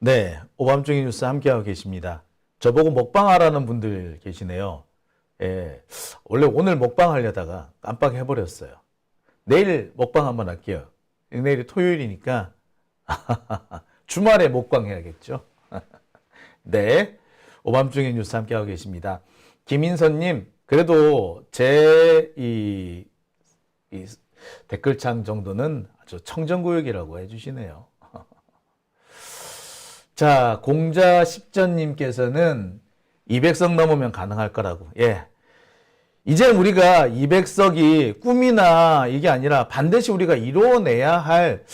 네, 오밤중의 뉴스 함께하고 계십니다. 저보고 먹방하라는 분들 계시네요. 예, 원래 오늘 먹방 하려다가 깜빡해버렸어요. 내일 먹방 한번 할게요. 내일이 토요일이니까 주말에 먹방 해야겠죠. 네, 오밤중의 뉴스 함께하고 계십니다. 김인선님, 그래도 제 이 댓글창 정도는 아주 청정구역이라고 해주시네요. 자, 공자 십전님께서는 200석 넘으면 가능할 거라고. 예. 이제 우리가 200석이 꿈이나 이게 아니라 반드시 우리가 이루어내야 할,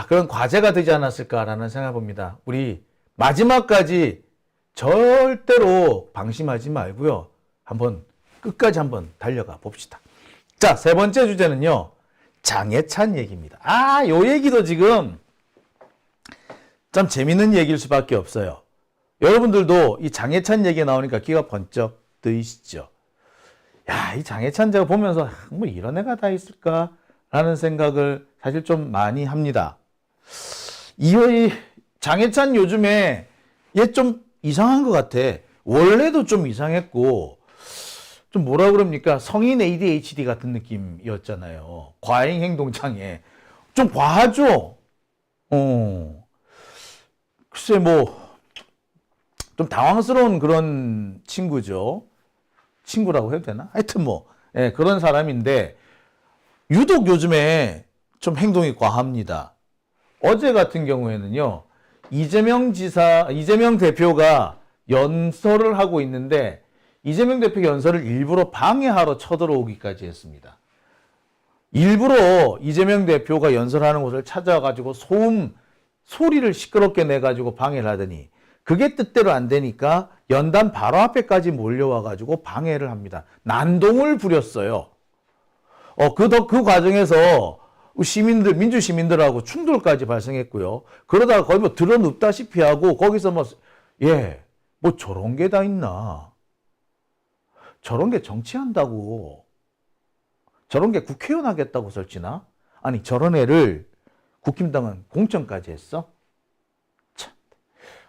그런 과제가 되지 않았을까라는 생각을 봅니다. 우리 마지막까지 절대로 방심하지 말고요. 끝까지 한번 달려가 봅시다. 자, 세 번째 주제는요. 장해찬 얘기입니다. 요 얘기도 지금 참 재밌는 얘기일 수밖에 없어요. 여러분들도 이 장해찬 얘기 나오니까 귀가 번쩍 뜨이시죠? 야, 이 장해찬 제가 보면서 뭐 이런 애가 다 있을까라는 생각을 사실 좀 많이 합니다. 이 장해찬 요즘에 얘 좀 이상한 것 같아. 원래도 좀 이상했고 좀 뭐라 그럽니까? 성인 ADHD 같은 느낌이었잖아요. 과잉 행동 장애. 좀 과하죠? 글쎄 좀 당황스러운 그런 친구죠. 친구라고 해도 되나? 하여튼 그런 사람인데 유독 요즘에 좀 행동이 과합니다. 어제 같은 경우에는요. 이재명 대표가 연설을 하고 있는데 이재명 대표 연설을 일부러 방해하러 쳐들어오기까지 했습니다. 일부러 이재명 대표가 연설하는 곳을 찾아가지고 소리를 시끄럽게 내가지고 방해를 하더니 그게 뜻대로 안 되니까 연단 바로 앞에까지 몰려와가지고 방해를 합니다. 난동을 부렸어요. 그 과정에서 민주 시민들하고 충돌까지 발생했고요. 그러다가 거의 드러눕다시피 하고 거기서 저런 게 다 있나. 저런 게 정치한다고. 저런 게 국회의원 하겠다고 설치나? 아니, 저런 애를 국힘당은 공천까지 했어? 참,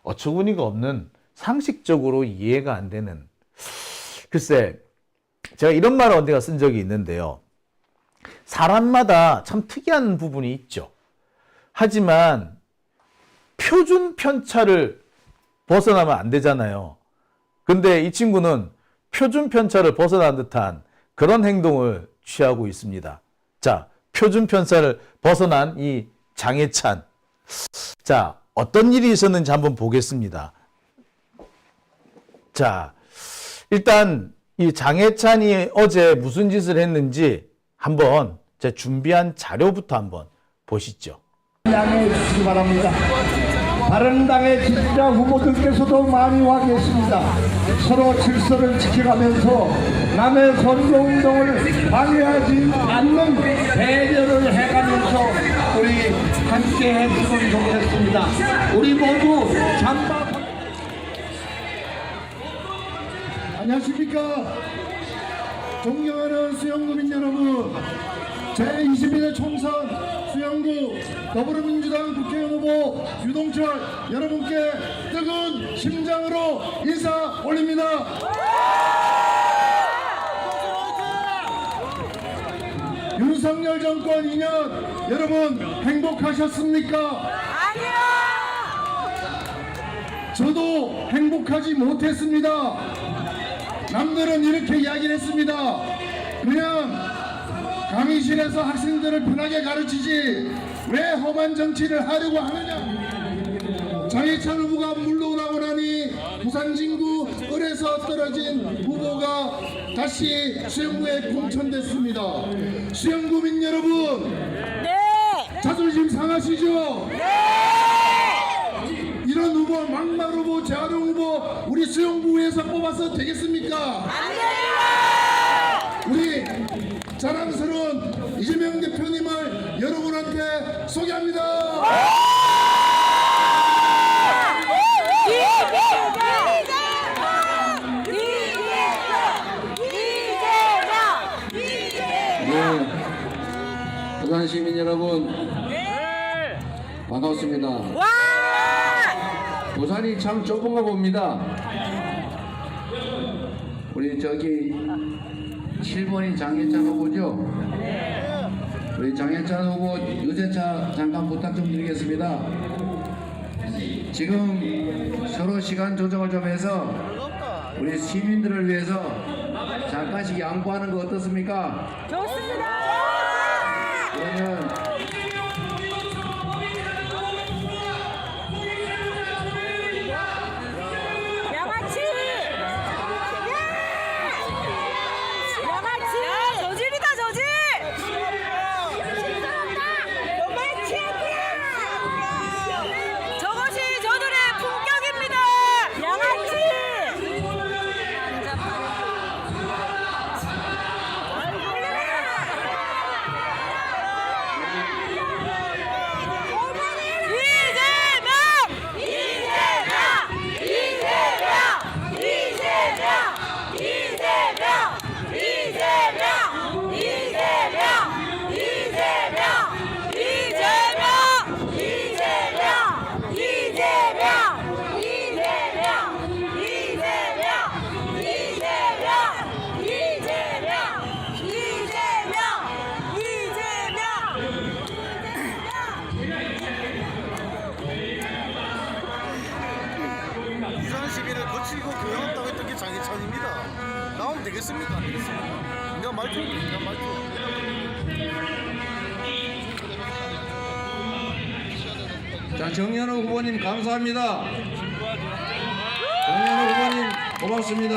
어처구니가 없는 상식적으로 이해가 안 되는. 글쎄, 제가 이런 말을 어디가 쓴 적이 있는데요. 사람마다 참 특이한 부분이 있죠. 하지만 표준 편차를 벗어나면 안 되잖아요. 근데 이 친구는 표준 편차를 벗어난 듯한 그런 행동을 취하고 있습니다. 자, 표준 편차를 벗어난 이 장해찬. 자, 어떤 일이 있었는지 한번 보겠습니다. 자, 일단 이 장해찬이 어제 무슨 짓을 했는지 한번 제가 준비한 자료부터 한번 보시죠. 양해해 주시기 바랍니다. 바른당의 지지자 후보들께서도 많이 와 계십니다. 서로 질서를 지켜가면서 남의 선거운동을 방해하지 않는 배려를 해가면서 우리 함께 해주면 좋겠습니다. 우리 모두 잠바. 안녕하십니까. 존경하는 수영구민 여러분, 제21회 총선 수영구 더불어민주당 국회의원 후보 유동철 여러분께 뜨거운 심장으로 인사 올립니다. 윤석열 정권 2년 여러분 행복하셨습니까? 아니요. 저도 행복하지 못했습니다. 남들은 이렇게 이야기를 했습니다. 그냥 강의실에서 학생들을 편하게 가르치지 왜 험한 정치를 하려고 하느냐. 장해찬 후보가 물러나고 나니 부산 진구 을에서 떨어진 후보가 다시 수영구에 공천됐습니다. 수영구민 여러분, 네. 자존심 상하시죠? 네. 이런 후보, 막말 후보, 재활용 후보 우리 수영구에서 뽑아서 되겠습니까? 우리 자랑스러운 이재명 대표님을 여러분한테 소개합니다. 부산 시민 여러분, 반갑습니다. 부산이 참 좁은가 봅니다. 우리 저기 7번이 장혜찬 후보죠? 우리 장혜찬 후보 유세차 잠깐 부탁 좀 드리겠습니다. 지금 서로 시간 조정을 좀 해서 우리 시민들을 위해서 잠깐씩 양보하는 거 어떻습니까? 좋습니다. 그러면 양아치. 양아치. 야, 저질이다 저질. 정말 최고야. 저것이 저들의 품격입니다. 양아치. 부산 시민을 거칠고 교양없다고 했던 게 장혜찬입니다. 나오면 되겠습니까? 안 되겠습니까? 인간 말투, 인간 말투. 자, 정현우 후보님 감사합니다. 정현우 후보님 고맙습니다.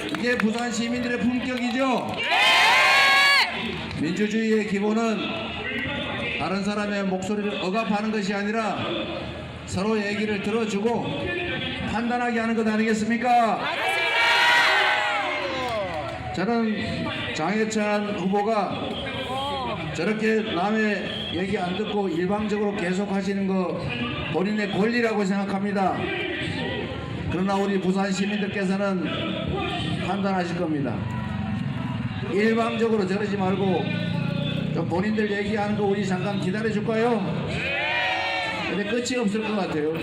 이게 부산 시민들의 품격이죠? 민주주의의 기본은 다른 사람의 목소리를 억압하는 것이 아니라 서로 얘기를 들어주고 판단하게 하는 것 아니겠습니까? 저는 장혜찬 후보가 저렇게 남의 얘기 안 듣고 일방적으로 계속 하시는 거 본인의 권리라고 생각합니다. 그러나 우리 부산 시민들께서는 판단하실 겁니다. 일방적으로 저러지 말고 좀 본인들 얘기하는 거 우리 잠깐 기다려 줄까요? 근데 끝이 없을 것 같아요.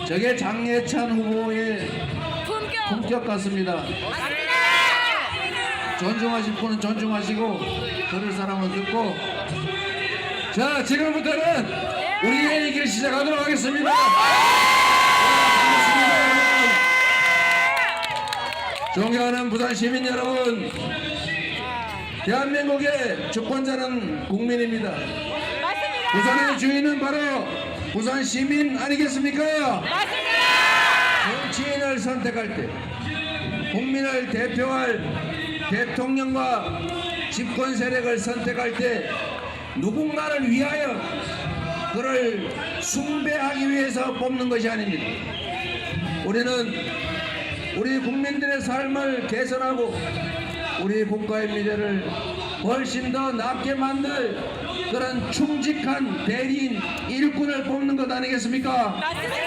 저게 장혜찬 후보의 품격 같습니다. 존중하실 분은 존중하시고 들을 사람은 듣고. 자, 지금부터는 우리의 얘기를 시작하도록 하겠습니다. 반갑습니다, 여러분. 존경하는 부산 시민 여러분, 대한민국의 주권자는 국민입니다. 맞습니다. 부산의 주인은 바로 부산 시민 아니겠습니까? 맞습니다. 정치인을 선택할 때 국민을 대표할 대통령과 집권 세력을 선택할 때 누군가를 위하여 그를 숭배하기 위해서 뽑는 것이 아닙니다. 우리는 우리 국민들의 삶을 개선하고 우리 국가의 미래를 훨씬 더 낫게 만들 그런 충직한 대리인 일꾼을 뽑는 것 아니겠습니까? 맞습니다.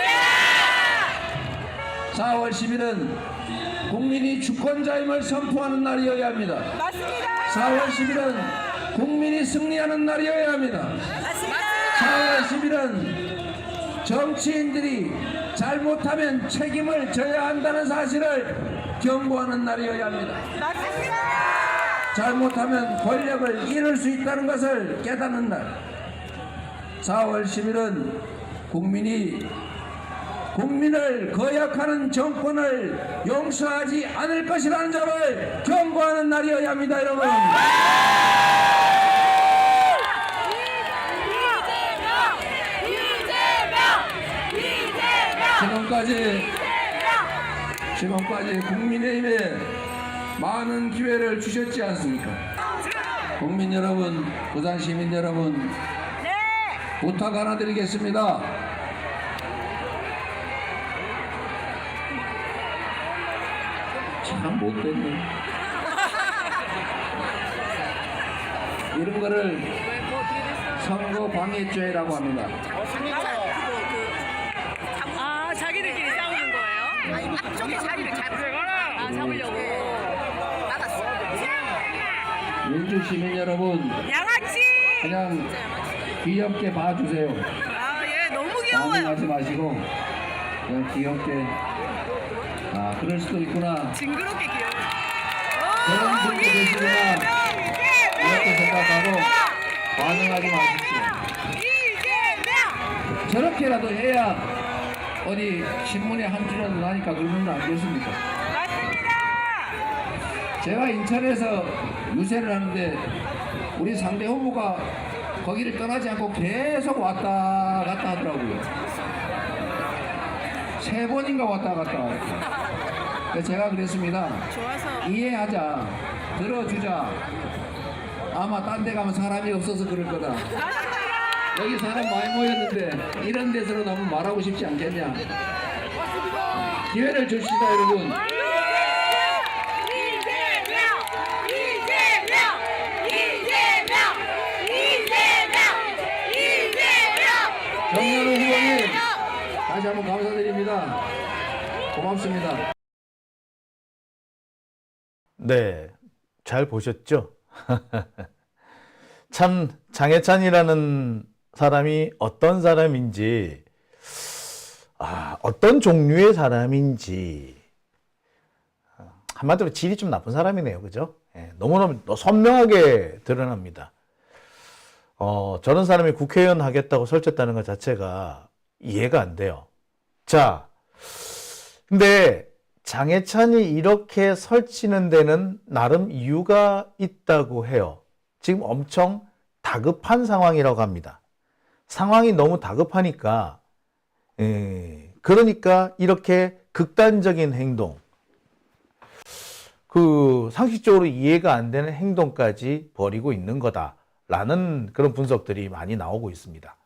4월 10일은 국민이 주권자임을 선포하는 날이어야 합니다. 맞습니다. 4월 10일은 국민이 승리하는 날이어야 합니다. 맞습니다. 4월 10일은 정치인들이 잘못하면 책임을 져야 한다는 사실을 경고하는 날이어야 합니다. 맞습니다. 잘못하면 권력을 잃을 수 있다는 것을 깨닫는 날. 4월 10일은 국민을 거역하는 정권을 용서하지 않을 것이라는 점을 경고하는 날이어야 합니다, 여러분. 지금까지 국민의힘에 많은 기회를 주셨지 않습니까? 국민 여러분, 부산 시민 여러분, 부탁 하나 드리겠습니다. 참 못됐네. 이런 거를 선거 방해죄라고 합니다. 아, 자기들끼리 싸우는 거예요? 앞쪽에 자리를 잡으려고. 민주 시민 여러분, 양아치! 그냥 귀엽게 봐주세요. 아, 예, 너무 귀여워요. 반응하지 마시고 그냥 귀엽게. 아, 그럴 수도 있구나. 징그럽게 귀여워요. 저런 분도 계시구나. 이렇게 생각하고 반응하지 마십시오. 이재명! 저렇게라도 해야 어디 신문에 한 줄이라도 나니까 그러면 안 됐습니까? 맞습니다! 제가 인천에서 유세를 하는데 우리 상대 후보가 거기를 떠나지 않고 계속 왔다 갔다 하더라고요. 3번인가 왔다 갔다 하고. 그래서 제가 그랬습니다. 좋아서. 이해하자. 들어주자. 아마 딴 데 가면 사람이 없어서 그럴 거다. 여기 사람 많이 모였는데 이런 데서는 너무 말하고 싶지 않겠냐. 기회를 줍시다, 여러분. 정현우 후보님 다시 한번 감사드립니다. 고맙습니다. 네, 잘 보셨죠? 참 장해찬이라는 사람이 어떤 사람인지, 어떤 종류의 사람인지, 한마디로 질이 좀 나쁜 사람이네요. 그죠? 예, 너무너무 선명하게 드러납니다. 저런 사람이 국회의원 하겠다고 설쳤다는 것 자체가 이해가 안 돼요. 자, 근데 장해찬이 이렇게 설치는 데는 나름 이유가 있다고 해요. 지금 엄청 다급한 상황이라고 합니다. 상황이 너무 다급하니까, 그러니까 이렇게 극단적인 행동, 상식적으로 이해가 안 되는 행동까지 벌이고 있는 거다라는 그런 분석들이 많이 나오고 있습니다.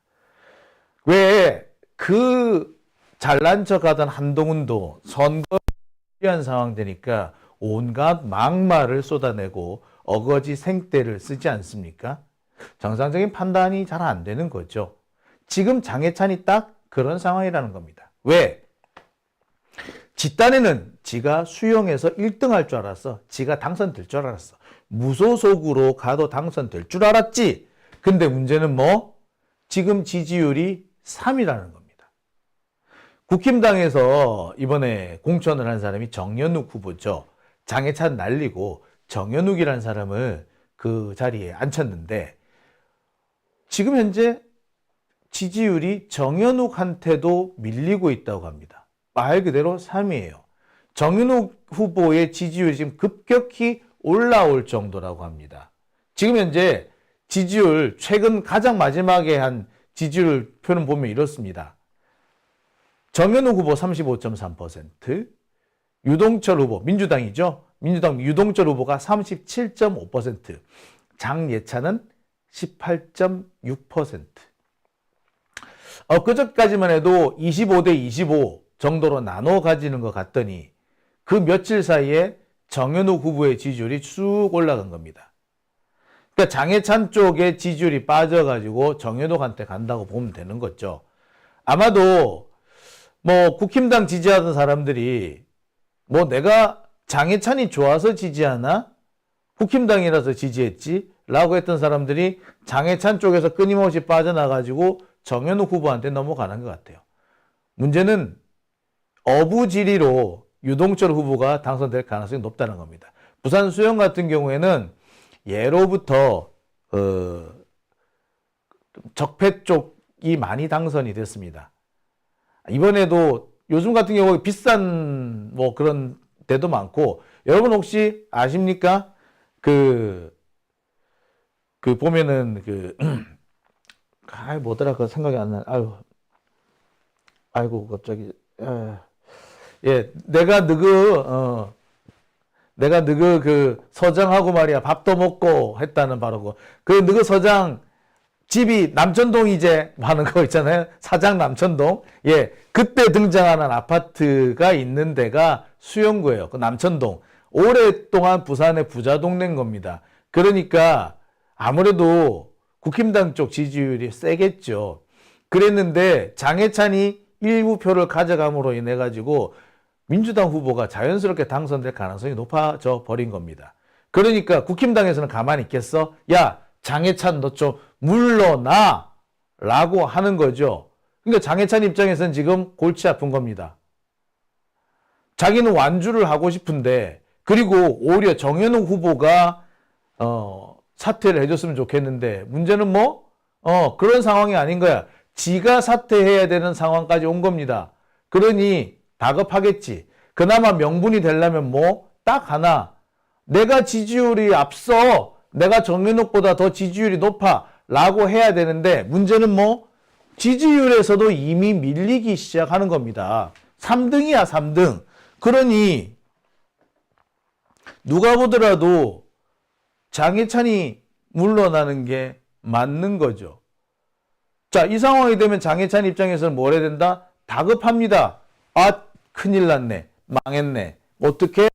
왜 잘난 척하던 한동훈도 선거 위한 상황 되니까 온갖 막말을 쏟아내고 어거지 생떼를 쓰지 않습니까? 정상적인 판단이 잘 안 되는 거죠. 지금 장해찬이 딱 그런 상황이라는 겁니다. 왜? 지 딴에는 지가 수용해서 1등 할 줄 알았어. 지가 당선될 줄 알았어. 무소속으로 가도 당선될 줄 알았지. 근데 문제는 뭐? 지금 지지율이 3이라는 겁니다. 국힘당에서 이번에 공천을 한 사람이 정연욱 후보죠. 장해찬 날리고 정연욱이라는 사람을 그 자리에 앉혔는데 지금 현재 지지율이 정연욱한테도 밀리고 있다고 합니다. 말 그대로 3이에요. 정연욱 후보의 지지율이 지금 급격히 올라올 정도라고 합니다. 지금 현재 지지율 최근 가장 마지막에 한 지지율 표는 보면 이렇습니다. 정연욱 후보 35.3%, 유동철 후보, 민주당이죠. 민주당 유동철 후보가 37.5%, 장예찬은 18.6%. 그저까지만 해도 25대 25 정도로 나눠 가지는 것 같더니 그 며칠 사이에 정연욱 후보의 지지율이 쭉 올라간 겁니다. 그러니까 장해찬 쪽에 지지율이 빠져가지고 정연욱한테 간다고 보면 되는 거죠. 아마도 국힘당 지지하던 사람들이 내가 장해찬이 좋아서 지지하나? 국힘당이라서 지지했지? 라고 했던 사람들이 장해찬 쪽에서 끊임없이 빠져나가지고 정연욱 후보한테 넘어가는 것 같아요. 문제는 어부지리로 유동철 후보가 당선될 가능성이 높다는 겁니다. 부산 수영 같은 경우에는 예로부터 적폐 쪽이 많이 당선이 됐습니다. 이번에도 요즘 같은 경우에 비싼 그런 데도 많고, 여러분 혹시 아십니까? 보면은 뭐더라, 생각이 안 나. 아이고, 갑자기. 예, 내가 너그 서장하고 말이야, 밥도 먹고 했다는 바로 너그 서장 집이 남천동이제 하는 거 있잖아요. 사장 남천동. 예, 그때 등장하는 아파트가 있는 데가 수영구예요. 그 남천동. 오랫동안 부산의 부자 동네인 겁니다. 그러니까 아무래도 국힘당 쪽 지지율이 세겠죠. 그랬는데 장해찬이 일부 표를 가져감으로 인해 가지고 민주당 후보가 자연스럽게 당선될 가능성이 높아져 버린 겁니다. 그러니까 국힘당에서는 가만히 있겠어? 야, 장해찬 너 좀 물러나 라고 하는 거죠. 그러니까 장해찬 입장에서는 지금 골치 아픈 겁니다. 자기는 완주를 하고 싶은데, 그리고 오히려 정현욱 후보가 사퇴를 해줬으면 좋겠는데, 문제는 그런 상황이 아닌 거야. 지가 사퇴해야 되는 상황까지 온 겁니다. 그러니 다급하겠지. 그나마 명분이 되려면 딱 하나, 내가 지지율이 앞서, 내가 정현욱보다 더 지지율이 높아 라고 해야 되는데, 문제는 지지율에서도 이미 밀리기 시작하는 겁니다. 3등이야 3등. 그러니 누가 보더라도 장해찬이 물러나는 게 맞는 거죠. 자, 이 상황이 되면 장해찬 입장에서는 뭘 해야 된다? 다급합니다. 아, 큰일 났네. 망했네. 어떻게?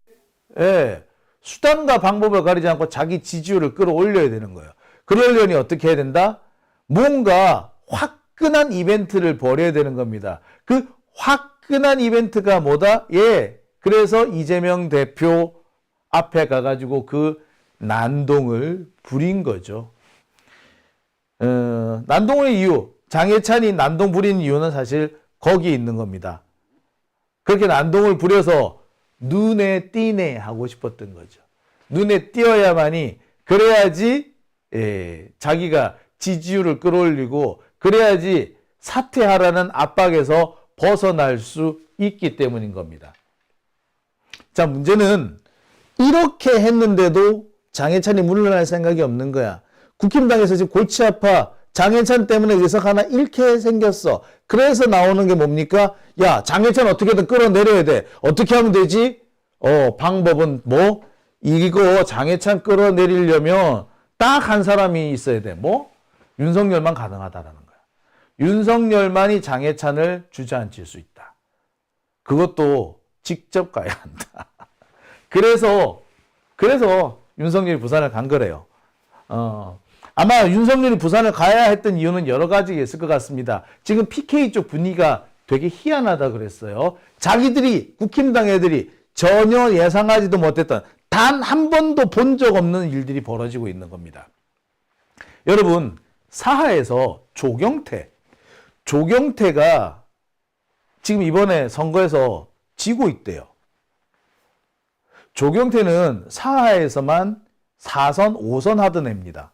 예. 수단과 방법을 가리지 않고 자기 지지율을 끌어올려야 되는 거예요. 그러려니 어떻게 해야 된다? 뭔가 화끈한 이벤트를 벌여야 되는 겁니다. 그 화끈한 이벤트가 뭐다? 예. 그래서 이재명 대표 앞에 가가지고 그 난동을 부린 거죠. 난동의 이유, 장해찬이 난동 부린 이유는 사실 거기에 있는 겁니다. 그렇게 난동을 부려서 눈에 띄네 하고 싶었던 거죠. 눈에 띄어야만이, 그래야지 자기가 지지율을 끌어올리고, 그래야지 사퇴하라는 압박에서 벗어날 수 있기 때문인 겁니다. 자, 문제는 이렇게 했는데도 장해찬이 물러날 생각이 없는 거야. 국힘당에서 지금 골치 아파. 장해찬 때문에 의석 하나 잃게 생겼어. 그래서 나오는 게 뭡니까? 야, 장해찬 어떻게든 끌어내려야 돼. 어떻게 하면 되지? 방법은 이거 장해찬 끌어내리려면 딱 한 사람이 있어야 돼. 윤석열만 가능하다라는 거야. 윤석열만이 장해찬을 주저앉힐 수 있다. 그것도 직접 가야 한다. 그래서 윤석열이 부산을 간 거래요. 아마 윤석열이 부산을 가야 했던 이유는 여러 가지가 있을 것 같습니다. 지금 PK 쪽 분위기가 되게 희한하다 그랬어요. 자기들이, 국힘당 애들이 전혀 예상하지도 못했던, 단 한 번도 본 적 없는 일들이 벌어지고 있는 겁니다. 여러분, 사하에서 조경태가 지금 이번에 선거에서 지고 있대요. 조경태는 사하에서만 4선, 5선 하던 애입니다.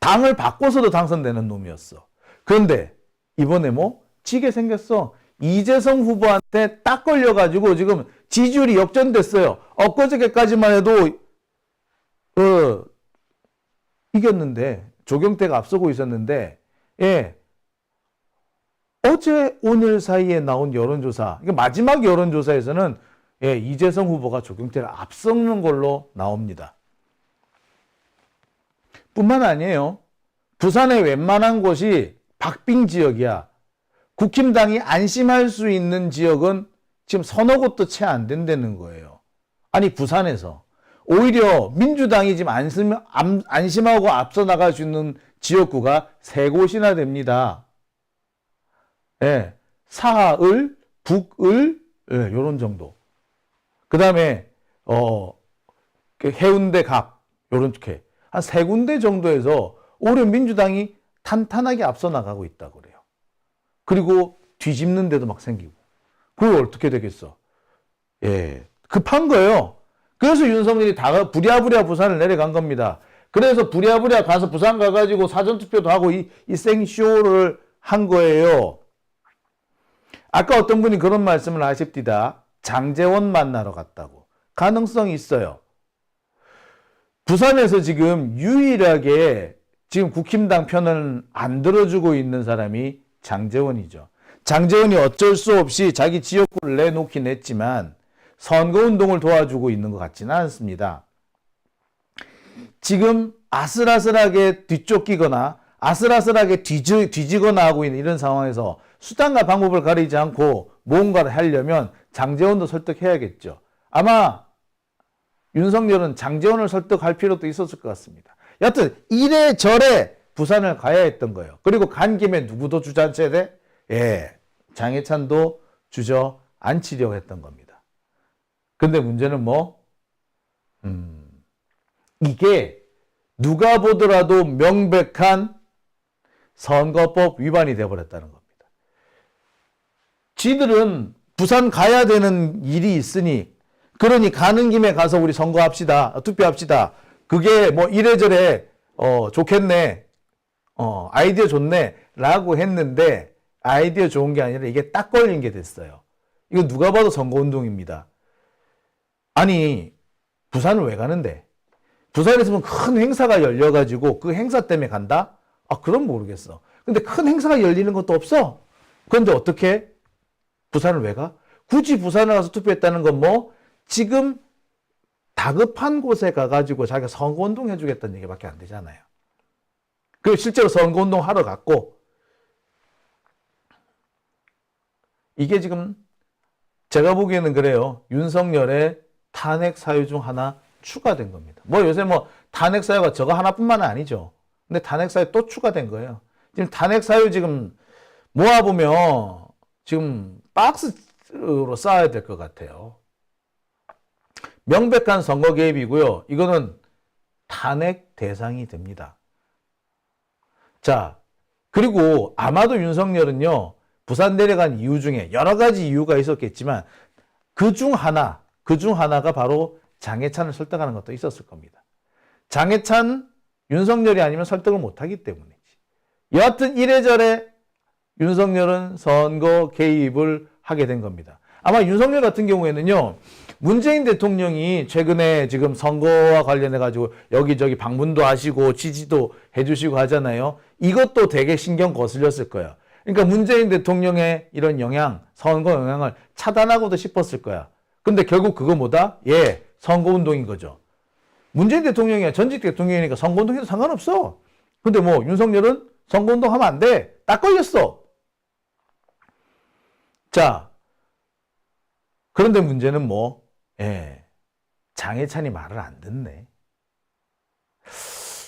당을 바꿔서도 당선되는 놈이었어. 그런데 이번에 지게 생겼어. 이재성 후보한테 딱 걸려가지고 지금 지지율이 역전됐어요. 엊그저께까지만 해도 이겼는데, 조경태가 앞서고 있었는데, 예, 어제 오늘 사이에 나온 여론조사, 마지막 여론조사에서는 이재성 후보가 조경태를 앞서는 걸로 나옵니다. 뿐만 아니에요. 부산의 웬만한 곳이 박빙 지역이야. 국힘당이 안심할 수 있는 지역은 지금 서너 곳도 채 안 된다는 거예요. 아니, 부산에서. 오히려 민주당이 지금 안심하고 앞서 나갈 수 있는 지역구가 3곳이나 됩니다. 예, 사을, 북을, 요런 정도. 그 다음에, 해운대 갑, 요렇게. 한 3군데 정도에서 오히려 민주당이 탄탄하게 앞서 나가고 있다고 그래요. 그리고 뒤집는 데도 막 생기고. 그걸 어떻게 되겠어? 예, 급한 거예요. 그래서 윤석열이 부랴부랴 부산을 내려간 겁니다. 그래서 부랴부랴 가서 부산 가가지고 사전투표도 하고 이 생쇼를 한 거예요. 아까 어떤 분이 그런 말씀을 하십니다. 장제원 만나러 갔다고. 가능성이 있어요. 부산에서 지금 유일하게 지금 국힘당 편을 안 들어주고 있는 사람이 장제원이죠. 장제원이 어쩔 수 없이 자기 지역구를 내놓긴 했지만 선거운동을 도와주고 있는 것 같지는 않습니다. 지금 아슬아슬하게 뒤쫓기거나 아슬아슬하게 뒤지거나 하고 있는 이런 상황에서 수단과 방법을 가리지 않고 뭔가를 하려면 장제원도 설득해야겠죠. 아마 윤석열은 장제원을 설득할 필요도 있었을 것 같습니다. 여하튼 이래저래 부산을 가야 했던 거예요. 그리고 간 김에 누구도 주저앉혀야 돼? 예, 장해찬도 주저앉히려고 했던 겁니다. 근데 문제는 이게 누가 보더라도 명백한 선거법 위반이 되어버렸다는 겁니다. 지들은 부산 가야 되는 일이 있으니 그러니 가는 김에 가서 우리 선거합시다. 투표합시다. 그게 뭐 이래저래 좋겠네. 아이디어 좋네. 라고 했는데 아이디어 좋은 게 아니라 이게 딱 걸린 게 됐어요. 이거 누가 봐도 선거운동입니다. 아니 부산을 왜 가는데? 부산에서 큰 행사가 열려가지고 그 행사 때문에 간다? 아 그럼 모르겠어. 근데 큰 행사가 열리는 것도 없어. 그런데 어떻게? 부산을 왜 가? 굳이 부산에 가서 투표했다는 건 뭐 지금 다급한 곳에 가가지고 자기가 선거운동 해주겠다는 얘기밖에 안 되잖아요. 그리고 실제로 선거운동 하러 갔고 이게 지금 제가 보기에는 그래요. 윤석열의 탄핵 사유 중 하나 추가된 겁니다. 뭐 요새 뭐 탄핵 사유가 저거 하나뿐만 아니죠. 근데 탄핵 사유 또 추가된 거예요. 지금 탄핵 사유 지금 모아보면 지금 박스로 쌓아야 될 것 같아요. 명백한 선거 개입이고요. 이거는 탄핵 대상이 됩니다. 자, 그리고 아마도 윤석열은요, 부산 내려간 이유 중에 여러 가지 이유가 있었겠지만 그 중 하나가 바로 장해찬을 설득하는 것도 있었을 겁니다. 장해찬, 윤석열이 아니면 설득을 못하기 때문이지. 여하튼 이래저래 윤석열은 선거 개입을 하게 된 겁니다. 아마 윤석열 같은 경우에는요, 문재인 대통령이 최근에 지금 선거와 관련해가지고 여기저기 방문도 하시고 지지도 해주시고 하잖아요. 이것도 되게 신경 거슬렸을 거예요. 그러니까 문재인 대통령의 이런 영향, 선거 영향을 차단하고도 싶었을 거야. 근데 결국 그거 뭐다? 예, 선거운동인 거죠. 문재인 대통령이 전직 대통령이니까 선거운동해도 상관없어. 근데 뭐 윤석열은 선거운동 하면 안 돼. 딱 걸렸어. 자, 그런데 문제는 뭐, 예, 장해찬이 말을 안 듣네.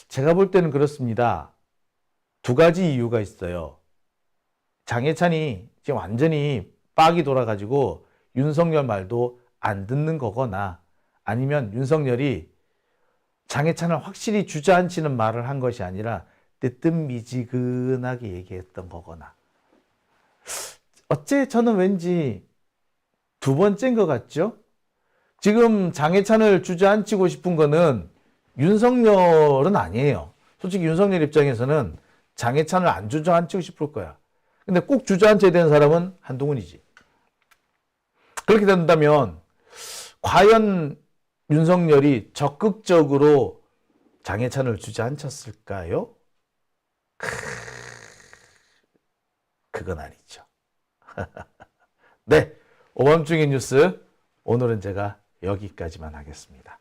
제가 볼 때는 그렇습니다. 두 가지 이유가 있어요. 장해찬이 지금 완전히 빡이 돌아가지고 윤석열 말도 안 듣는 거거나 아니면 윤석열이 장해찬을 확실히 주저앉히는 말을 한 것이 아니라 뜨뜻미지근하게 얘기했던 거거나. 어째 저는 왠지 두 번째인 것 같죠? 지금 장해찬을 주저앉히고 싶은 거는 윤석열은 아니에요. 솔직히 윤석열 입장에서는 장해찬을 안 주저앉히고 싶을 거야. 근데 꼭 주저앉혀야 되는 사람은 한동훈이지. 그렇게 된다면 과연 윤석열이 적극적으로 장해찬을 주저앉혔을까요? 그건 아니죠. 네, 오밤중의 뉴스 오늘은 제가 여기까지만 하겠습니다.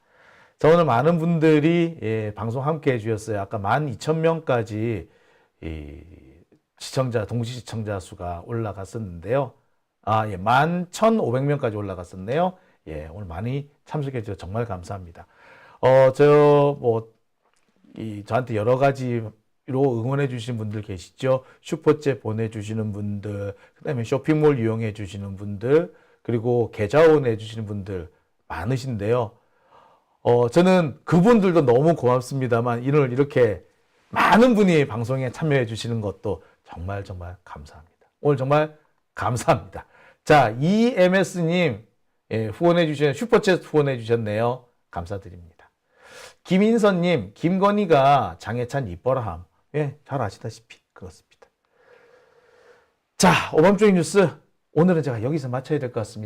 자, 오늘 많은 분들이 방송 함께 해주셨어요. 아까 12,000명까지 동시 시청자 수가 올라갔었는데요. 11,500명까지 올라갔었네요. 예, 오늘 많이 참석해 주셔서 정말 감사합니다. 저한테 여러 가지로 응원해 주시는 분들 계시죠? 슈퍼챗 보내주시는 분들, 그 다음에 쇼핑몰 이용해 주시는 분들, 그리고 계좌 후원해 주시는 분들 많으신데요. 저는 그분들도 너무 고맙습니다만, 이렇게 많은 분이 방송에 참여해 주시는 것도 정말 감사합니다. 오늘 정말 감사합니다. 자, EMS님, 후원해 주신, 슈퍼챗 후원해 주셨네요. 감사드립니다. 김인선님, 김건희가 장해찬 이뻐라함. 예, 잘 아시다시피 그렇습니다. 자, 오밤중의 뉴스. 오늘은 제가 여기서 마쳐야 될 것 같습니다.